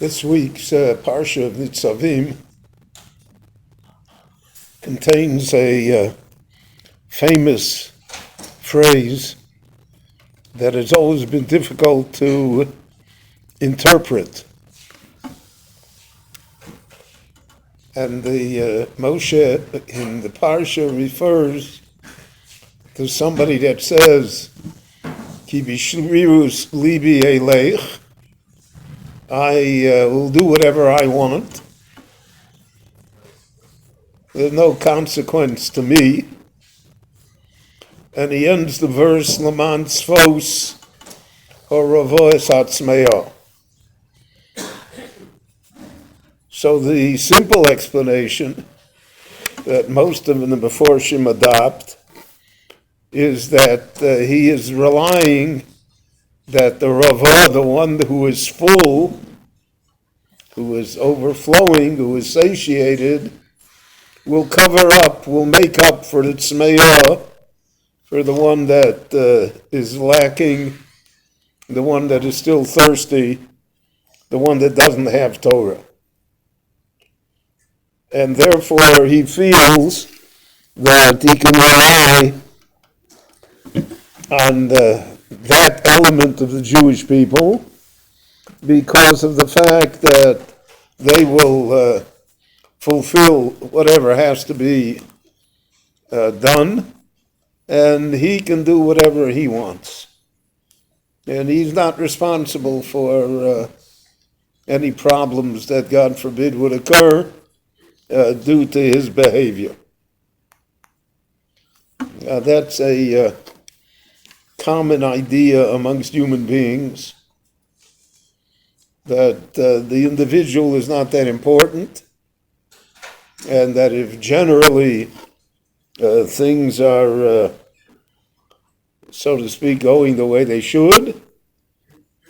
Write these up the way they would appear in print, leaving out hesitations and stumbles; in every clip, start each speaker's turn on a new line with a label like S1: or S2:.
S1: This week's Parsha of Netzavim contains a famous phrase that has always been difficult to interpret. And the Moshe in the Parsha refers to somebody that says, Ki bishrirus libi eleich, I will do whatever I want. There's no consequence to me. And he ends the verse, Laman tzfos horavois atzmeo. So the simple explanation that most of the Meforshim adopt is that he is relying that the Ravah, the one who is full, who is overflowing, who is satiated, will cover up, will make up for the tzmeah, for the one that is lacking, the one that is still thirsty, the one that doesn't have Torah. And therefore he feels that he can rely on that element of the Jewish people because of the fact that they will fulfill whatever has to be done, and he can do whatever he wants. And he's not responsible for any problems that, God forbid, would occur due to his behavior. That's a common idea amongst human beings, that the individual is not that important, and that if generally things are, so to speak, going the way they should,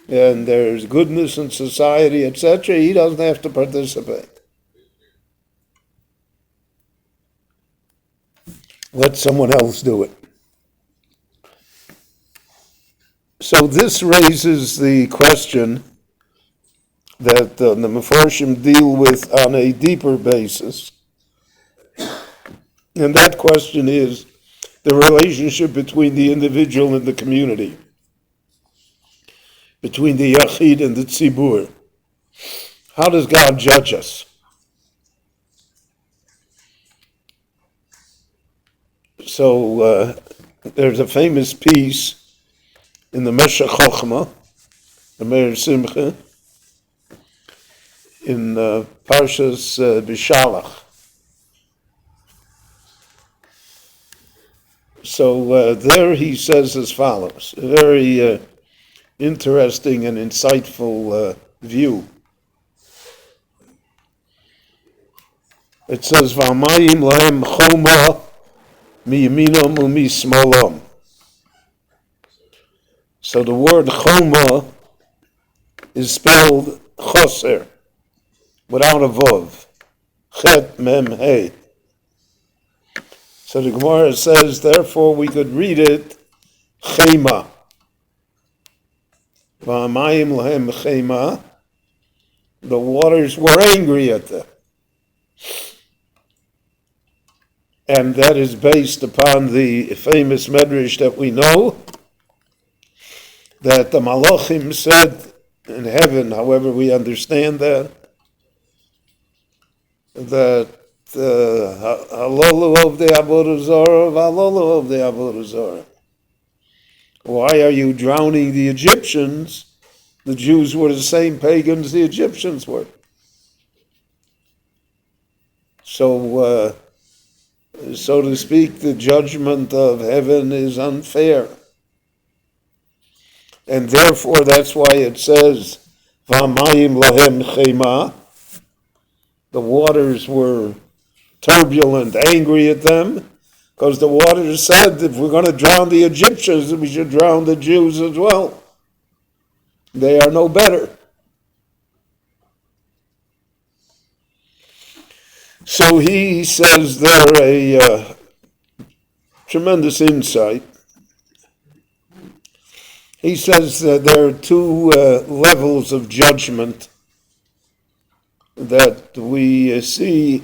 S1: and there's goodness in society, etc., he doesn't have to participate. Let someone else do it. So this raises the question that the Meforshim deal with on a deeper basis. And that question is the relationship between the individual and the community, between the Yachid and the Tzibur. How does God judge us? So there's a famous piece in the Meshech Chochmah, the Meir Simcha, in Parshas Bishalach. So there he says as follows, a very interesting and insightful view. It says, V'amayim lahem choma miyaminam u'mismalam. So the word choma is spelled choser, without a vav. Chet mem hey. So the Gemara says, therefore we could read it chema. V'amayim lahem chema. The waters were angry at them. And that is based upon the famous medrash that we know, that the Malachim said in heaven, however we understand that Halolu of the Avodah Zarah, Halolu of the Avodah Zarah. Why are you drowning the Egyptians? The Jews were the same pagans the Egyptians were. So, so to speak, the judgment of heaven is unfair. And therefore, that's why it says, V'amayim lahem chema. The waters were turbulent, angry at them, because the waters said, if we're going to drown the Egyptians, we should drown the Jews as well. They are no better. So he says there a tremendous insight. He says there are two levels of judgment that we see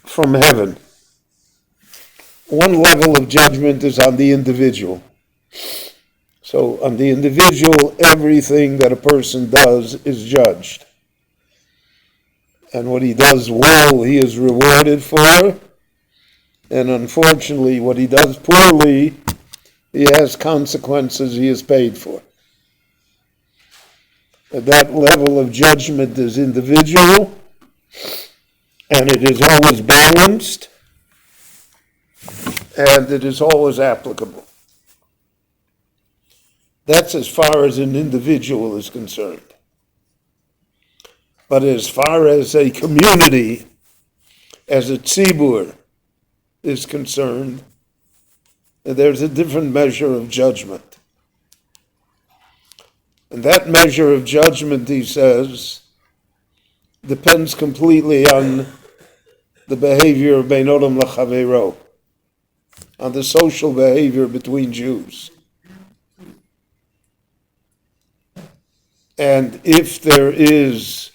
S1: from heaven. One level of judgment is on the individual. So on the individual, everything that a person does is judged. And what he does well, he is rewarded for. And unfortunately, what he does poorly, he has consequences he is paid for. That level of judgment is individual, and it is always balanced, and it is always applicable. That's as far as an individual is concerned. But as far as a community, as a tzibur is concerned, there's a different measure of judgment. And that measure of judgment, he says, depends completely on the behavior of bein odom l'chaveiro, on the social behavior between Jews. And if there is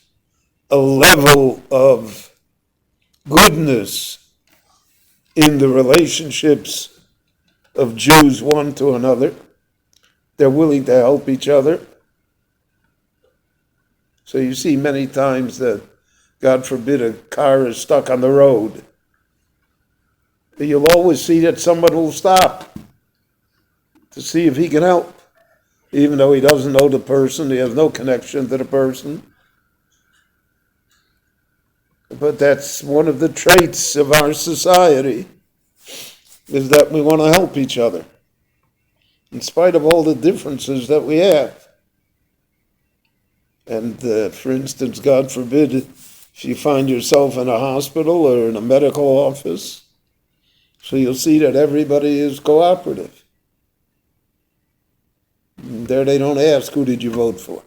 S1: a level of goodness in the relationships of Jews one to another, they're willing to help each other. So you see many times that, God forbid, a car is stuck on the road. You'll always see that someone will stop to see if he can help, even though he doesn't know the person, he has no connection to the person. But that's one of the traits of our society, is that we want to help each other, in spite of all the differences that we have. And for instance, God forbid, if you find yourself in a hospital or in a medical office, so you'll see that everybody is cooperative. And there they don't ask, who did you vote for?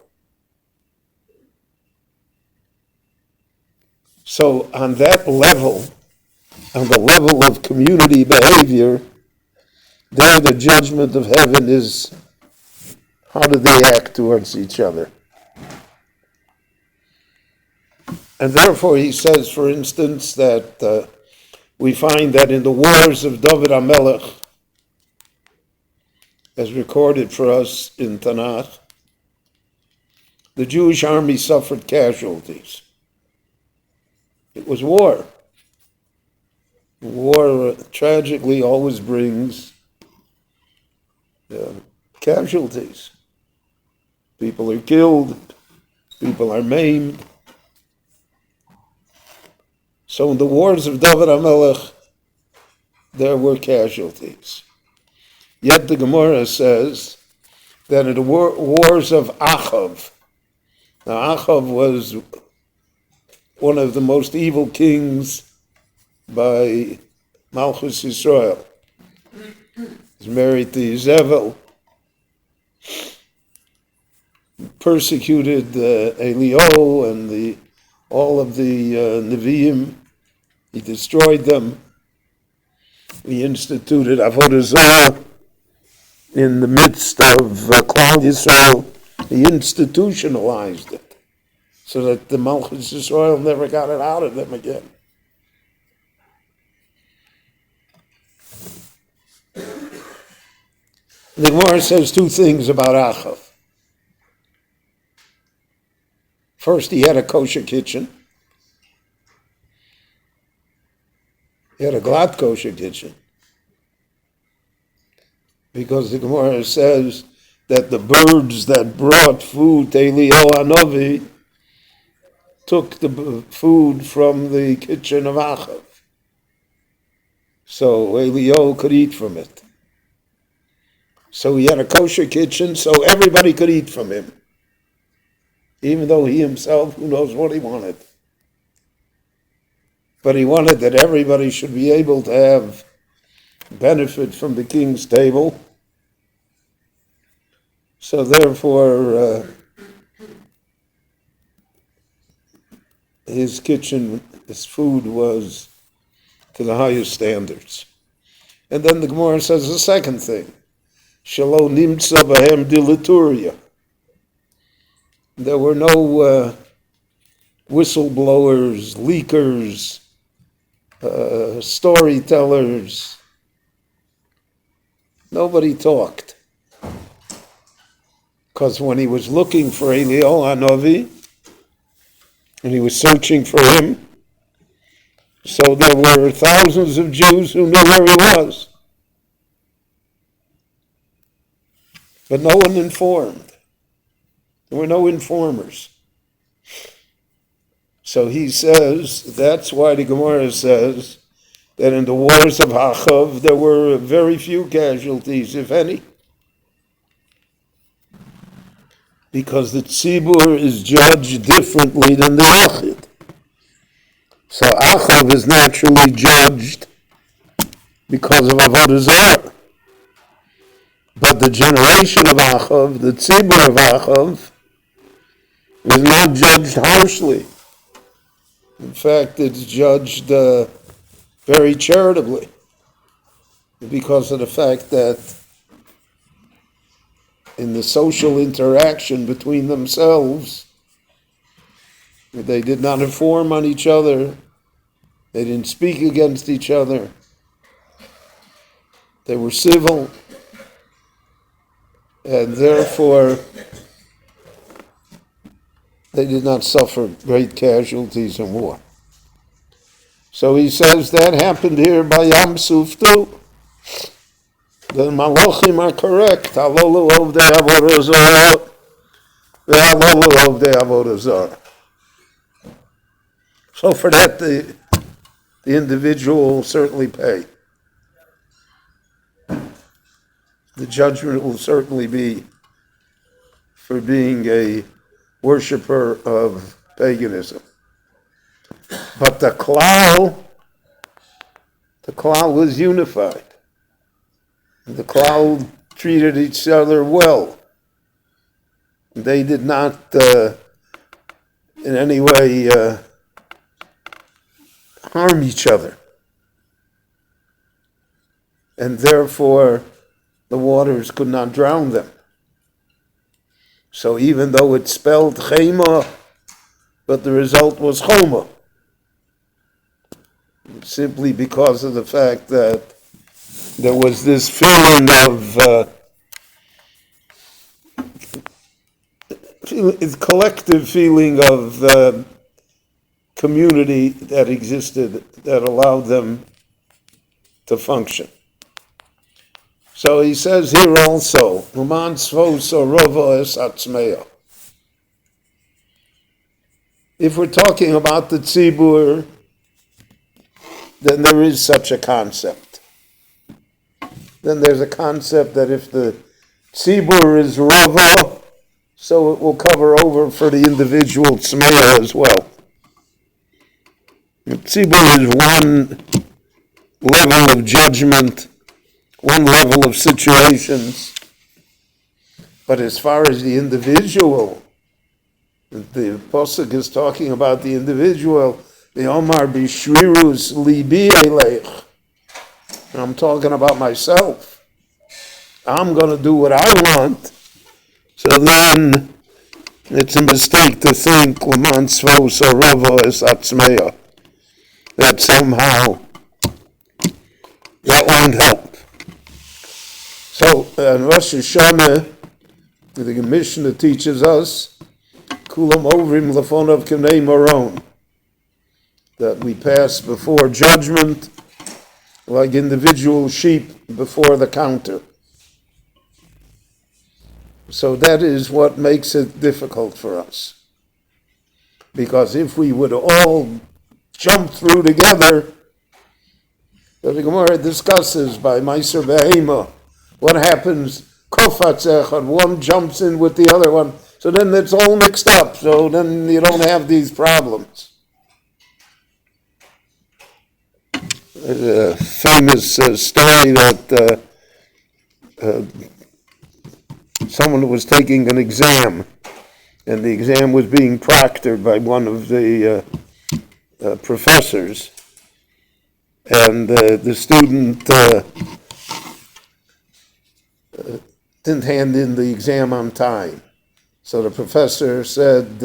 S1: So on that level, on the level of community behavior, there the judgment of heaven is, how do they act towards each other? And therefore he says, for instance, that we find that in the wars of David HaMelech, as recorded for us in Tanakh, the Jewish army suffered casualties. It was war. War tragically always brings casualties. People are killed, people are maimed. So in the wars of David HaMelech, there were casualties. Yet the Gemara says that in the wars of Achav, now Achav was one of the most evil kings by Malchus Yisrael. He's married to Jezebel, persecuted Eliyahu and all of the Nevi'im. He destroyed them. He instituted Avodah Zarah in the midst of Klal Yisrael. He institutionalized it so that the Malchus Yisrael never got it out of them again. The Gemara says two things about Achav. First, he had a kosher kitchen. He had a glatt kosher kitchen. Because the Gemara says that the birds that brought food to Eliyahu Hanavi took the food from the kitchen of Achav. So Eliyahu could eat from it. So he had a kosher kitchen, so everybody could eat from him. Even though he himself, who knows what he wanted. But he wanted that everybody should be able to have benefit from the king's table. So therefore, his kitchen, his food was to the highest standards. And then the Gemara says the second thing, Shelo nimtza bahem dilaturia. There were no whistleblowers, leakers, storytellers. Nobody talked. Because when he was looking for Eliyahu Hanavi, and he was searching for him, so there were thousands of Jews who knew where he was. But no one informed. There were no informers. So he says, that's why the Gemara says that in the wars of Achav, there were very few casualties, if any. Because the tzibur is judged differently than the Yachid. So Achav is naturally judged because of Avodah Zarah. But the generation of Achav, the tzibur of Achav, is not judged harshly. In fact, it's judged very charitably because of the fact that in the social interaction between themselves, they did not inform on each other, they didn't speak against each other, they were civil, and therefore they did not suffer great casualties in war. So he says that happened here by Yam Suf too. The Malachim are correct. Halolu ovdei avodah zarah, ve'halolu ovdei avodah zarah. So for that, the individual will certainly pay. The judgment will certainly be for being a worshiper of paganism. But the klal was unified. The klal treated each other well. They did not in any way harm each other. And therefore, the waters could not drown them. So even though it spelled chema, but the result was choma. Simply because of the fact that there was this feeling of collective feeling of community that existed that allowed them to function. So he says here also, Uman Svos Orova Es Atzmeya. If we're talking about the tzibur, then there is such a concept. Then there's a concept that if the tzibur is rova, so it will cover over for the individual tzmeya as well. The tzibur is one level of judgment, one level of situations. But as far as the individual, the Pasuk is talking about the individual, the Omar Bishvirus Libi Eleich. And I'm talking about myself. I'm going to do what I want. So then it's a mistake to think Laman Svos Orova Es Atzmeya, that somehow that won't help. So in Rosh Hashanah, the Mishnah teaches us Kulam Ovrim Lefonav K'nei Moron, that we pass before judgment like individual sheep before the counter. So that is what makes it difficult for us. Because if we would all jump through together, the Gemara discusses by Meiser Behema, what happens, Kofatz Echad, one jumps in with the other one, so then it's all mixed up, so then you don't have these problems. There's a famous story that someone was taking an exam, and the exam was being proctored by one of the professors, and the student didn't hand in the exam on time. So the professor said,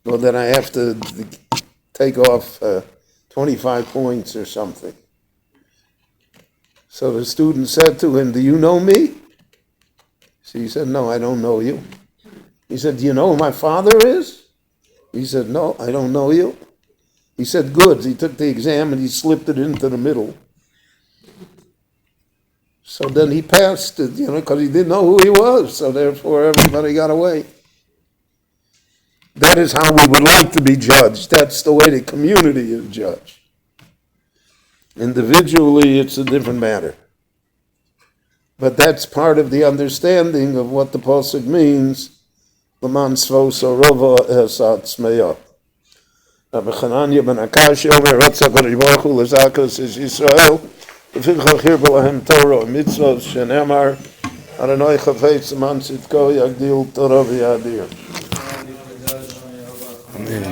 S1: Well, then I have to take off 25 points or something. So the student said to him, do you know me? So he said, no, I don't know you. He said, do you know who my father is? He said, no, I don't know you. He said, good. He took the exam and he slipped it into the middle. So then he passed it, because he didn't know who he was. So therefore, everybody got away. That is how we would like to be judged. That's the way the community is judged. Individually, it's a different matter. But that's part of the understanding of what the pasuk means. L'man tzvos harova esat tzmeya. Rabbi Chananya ben Akashi omer ratzah HaKadosh Baruch Hu lezakas es Yisrael v'fichach hirba lahem Torah mitzvos shenemar Adonai chafetz l'man tzidko yagdil Torah v'yadir. Amen.